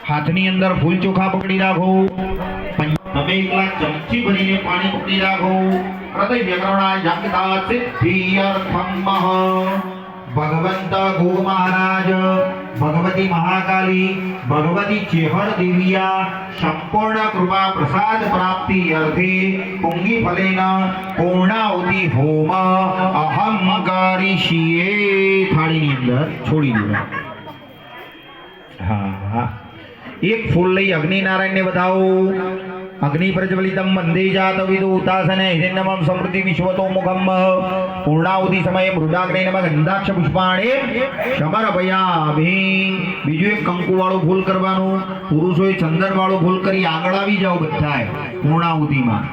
હાથની અંદર ફૂલ ચોખા પકડી રાખો. તમે એકલા ચમચી ભરીને પાણી પકડી રાખો. હૃદય વ્યકરણા જંગતા સિદ્ધિયર્થમ ભગવંત ગોગ મહારાજ, ભગવતી મહાકાલી, ભગવતી ચેહર દેવિયા સંપૂર્ણ કૃપા પ્રસાદ પ્રાપ્તિ અર્થે પુંગી ફલેન પૂર્ણાહુતિ હોમ અહમ કરીશીએ. થાળીની અંદર છોડી દો. હા, એક ફૂલ લઈ અગ્નિ નારાયણ ને વધાવો. અગ્નિ પ્રજ્વલિતમ વંદે જાત વિદુતાસને હિરण्यमं સમૃદ્ધિ વિશ્વતો મુખમ. પૂર્ણાહુતિ સમયે મૃદાગ્ને નમઃ ગંધાક્ષ પુષ્પાણે સમર્પયામિ. બીજું એક કંકુ વાળું ફૂલ કરવાનું. પુરુષોએ ચંદન વાળું ફૂલ કરી આગળ આવી જાઓ બધાય પૂર્ણાહુતિમાં.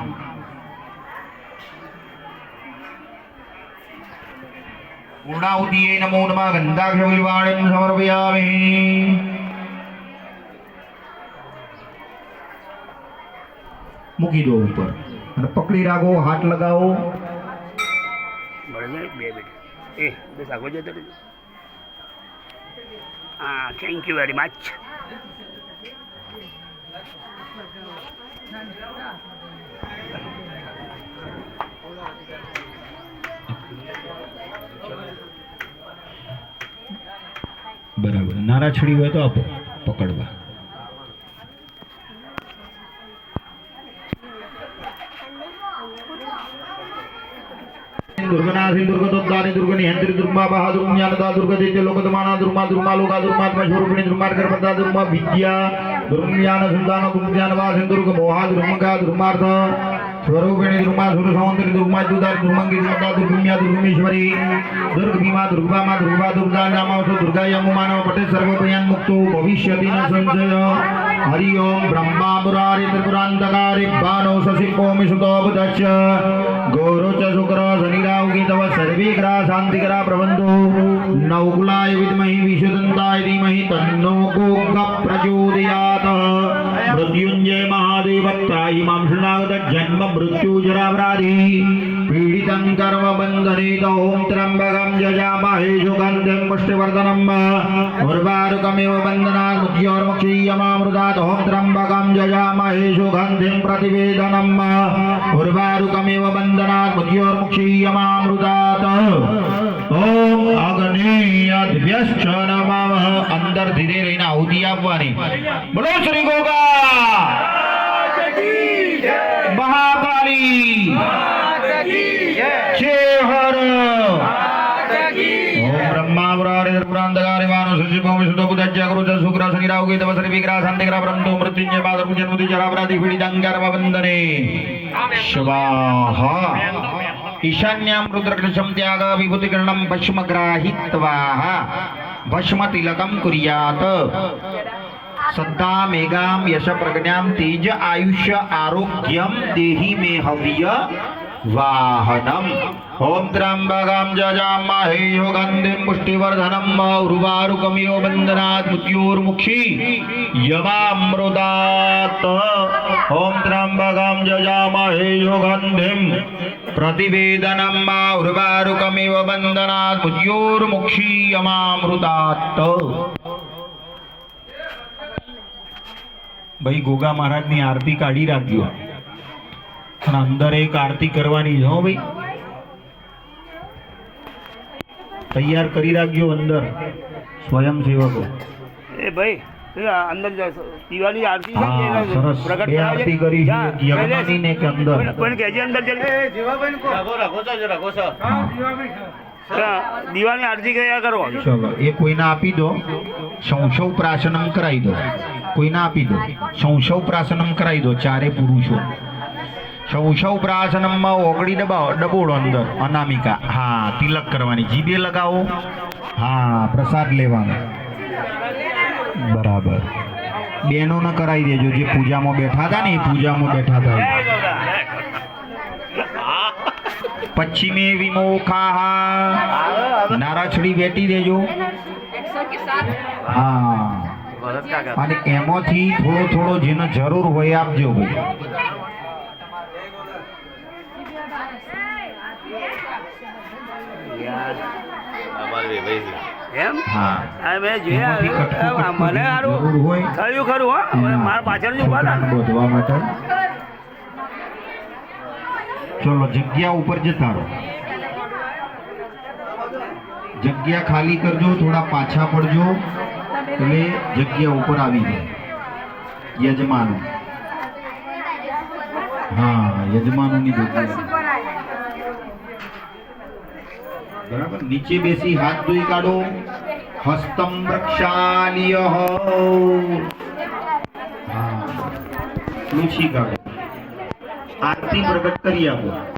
પૂર્ણાહુતિએ નમો નમઃ ગંધાક્ષ પુષ્પાણે સમર્પયામિ. મૂકી દો ઉપર અને પકડી રાખો. હાથ લગાવો. Thank you very much. બરાબર. નારા છડી હોય તો આપો પકડવા. दुर्गनाथि दुर्गदोद्धारि दुर्गनिहंत्रि दुर्मा बहादुर ज्ञानदा दुर्गदैत्य लोकदमाना दुर्मा दुर्मा लोका दुर्मात्मा स्वरूपिणी दुर्मार्गर्मदा दुर्मा विद्या दुर्ज्ञान सुंदान दुर्ज्ञान वासिन दुर्ग मोहा दुर्मगा दुर्मार्थ स्वरूपिणी दुर्मा सुर सौंदर्य दुर्मा दुदार दुर्मंगी दुर्गा दुर्गम्या दुर्गमेश्वरी दुर्ग भीमा दुर्गामा दुर्गा दुर्गा नामावसो दुर्गा यमुमानव पटे सर्वभयान मुक्तो भविष्यति न संशय. हरि ओम ब्रह्मा मुरारि त्रिपुरांतकारी बाणो शशिकोमि सुतोपदच्च गौरो च शुक्र शनिराहु केतव सर्वे ग्रहा शांतिकरा प्रबंधो. नवकुलाय विद्महि विशुदन्ताय धीमहि तन्नो गोग प्रचोदयात्. मृत्युंजय महादेव त्राहि मां शरणागत जन्म मृत्यु जरा व्याधि पीडितं कर्म बन्धनेत. ओम त्र्यंबकं यजामहे सुगन्धिं पुष्टिवर्धनम् उर्वारुकमिव बन्धनात् मृत्योर्मुक्षीयमामृतात्. ओम त्र्यंबकं यजामहे सुगन्धिं प्रतिवेदनम् उर्वारुकमिव बन्धनात् मृत्योर्मुक्षीयमामृतात्. ओम अग्नेयद्भ्यश्च नमः. अंदर धीरे रहीने आहुति आपवानी. बोलो श्री गोगा महाकाली चेहर. ओम ब्रह्मा मुरारे पुरांतकारि वानु शशिकोमि सुतोपदच्च गुरुच शुक्र शनिराहु केतव सर्वे ग्रहा शांतिकरा प्रबंधो. मृत्युंजय मातर् जन्मति जरा व्याधि पीडितं कर्म बन्धने स्वाहा. ईशान्यां रुद्रकृशं त्याग विभूतिकर्णं भस्मग्राहित्वा भस्मतिलकं कुर्यात्. श्रद्धा मेघां यश प्रज्ञां तेज आयुष्य आरोग्यं देहि मे हव्य वाहनम्. ओम त्र्यंबकं यजामहे सुगन्धिं पुष्टिवर्धनम् उर्वारुकमिव बन्धनात् मृत्योर्मुक्षीयमामृतात्. ओम त्र्यंबकं यजामहे सुगन्धिं प्रतिवेदनम् उर्वारुकमिव बन्धनात् मृत्योर्मुक्षीयमामृतात्. भाई गोगा महाराज ની આરતી કાઢી રાખજો. અને અંદર એક આરતી કરવાની છે હો ભાઈ. તૈયાર કરી રાખજો અંદર સ્વયંસેવકો. એ ભાઈ અંદર દીવાની આરતી છે સરસ. બે આરતી કરી છે યજ્ઞની ને કે અંદર પણ કેજે અંદર ચાલ. એ જીવાભાઈ કો રાખો છો. હા જીવાભાઈ દીવાની આરતી કર્યા કરો. ચલો એ કોઈને આપી દો. સૌ પ્રાસનમ કરાવી દો. કોઈને આપી દો. સૌ પ્રાસનમ કરાવી દો. ચારે પુરુષો સૌ પ્રાસનમમાં ઓગળી ડબોળો અંદર અનામિકા. હા તિલક કરવાની. જીભે લગાવો. હા પ્રસાદ લેવાનો. બરાબર. બહેનોને કરાવી દેજો જે પૂજામાં બેઠા હતા ને. એ પૂજામાં બેઠા હતા. પશ્ચિમે વિમોખાહ. નારાછડી વેટી દેજો. હા અને એમાંથી થોડો થોડો જેને જરૂર હોય આપજો ભાઈ. हमारे भाई એમ હા આ મેં એમાંથી જોયા કટકું મને સારું જરૂર હોય થયું ખરું હો હવે મારા પાછળ જ ઉભા હતા છોકરાને બોધવા માટે ચલો જગ્યા ઉપર જતા રહો જગ્યા ખાલી કરજો થોડા પાછા પડજો એટલે જગ્યા ઉપર આવી જાય યજમાન હા યજમાનોની જગ્યા બરાબર નીચે બેસી હાથ ધોઈ કાઢો હસ્તમ રક્ષાલિય હા લૂછી કાઢો આરતી પ્રગટ કરી આપો